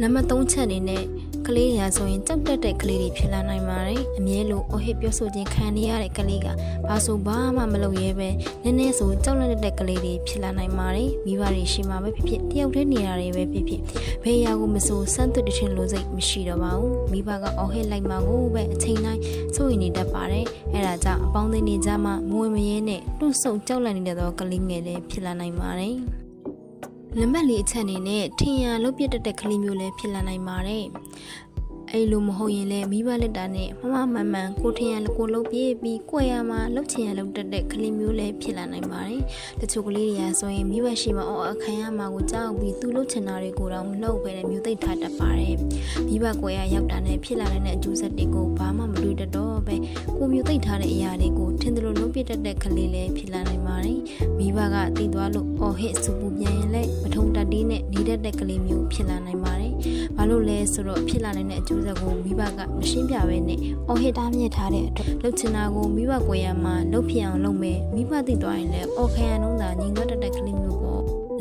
နံပါတ်3ချက်အနေနဲ့ကလေးရဆိုရင်ကြောက်တက်တဲ့ကလေးတွေဖြစ်လာနိုင်ပါတယ်အမြဲလိုအဟစ်ပြောဆိုခြင်းခံနေရတဲ့ကလေးကဘာဆိုဘာမှမလုပ်ရဲပဲနည်းနည်းဆိုကြောက်လန့်တဲ့ကလေးတွေဖြစ်လာနိုင်ပါတယ်မိဘတွေရှိမှပဲဖြစ်ဖြစ်တယောက်တည်းနေရတွေပဲဖြစ်ဖြစ်ဘယ်ရာကိုမဆိုစမ်းသွတ်တခြင်းလိုစိတ်မရှိတော့ပါဘူးမိဘကအဟစ်လိုက်မှကိုပဲအချိန်တိုင်းစိုးရိမ်နေတတ်ပါတယ်အဲဒါကြောင့်အပေါင်းအသင်းတွေကြားမှာမဝင်မရဲနဲ့တွန့်ဆုတ်ကြောက်လန့်နေတဲ့ကလေးငယ်တွေဖြစ်လာနိုင်ပါတယ်နံပါတ်4အချက်အနေနဲ့ထင်ရလုတ်ပြတဲ့ကလေးမျိုးလည်းဖြစ်လာနိုင်ပါတယ်အဲ့လိုမဟုတ်ရင်လည်းမိဘလက်တာနဲ့မမမှန်မှန်ကိုထင်ရကိုလုတ်ပြေးပြီးကိုရမှာလုတ်ချင်ရလုတ်တဲ့ကလေးမျိုးလည်းဖြစ်လာနိုင်ပါတယ်တချို့ကလေးတွေကဆိုရင်မိဘရှိမှအော်အခမ်းရမှာကိုကြောက်ပြီးသူလုတ်ချင်တာတွေကိုတော့မလုပ်ဘဲနဲ့မျိုးသိပ်ထားတတ်ပါတယ်မိဘကိုရရောက်တာနဲ့ဖြစ်လာတဲ့အကျိုးဆက်တွေကိုဘာမှမတွေ့တတ်တော့ပဲကိုမျိုးသိပ်ထားတဲ့အရာတွေကိုထင်တယ်လို့လုတ်ပြတဲ့ကလေးလည်းဖြစ်လာနိုင်ပါတယ်မိဘကတည်သွားလို့အော်ဟစ်စူပူပြန်ရင်လည်းပထုံတက်တီးနဲ့နေတတ်တဲ့ကလေးမျိုးဖြစ်လာနိုင်ပါတယ်ဘာလို့လဲဆိုတော့ဖြစ်လာနိုင်တဲ့အကျိုးဆက်ကိုမိဘကမရှင်းပြဘဲနဲ့အော်ဟစ်တားမြစ်ထားတဲ့အတွက်လှုပ်ချင်တာကိုမိဘကိုရမှာလှုပ်ဖြစ်အောင်လုပ်မယ်မိဘသိသွားရင်လည်းအော်ခံရနှုံးသာညီငွတ်တတ်တဲ့ကလေးမျိုးပေါ့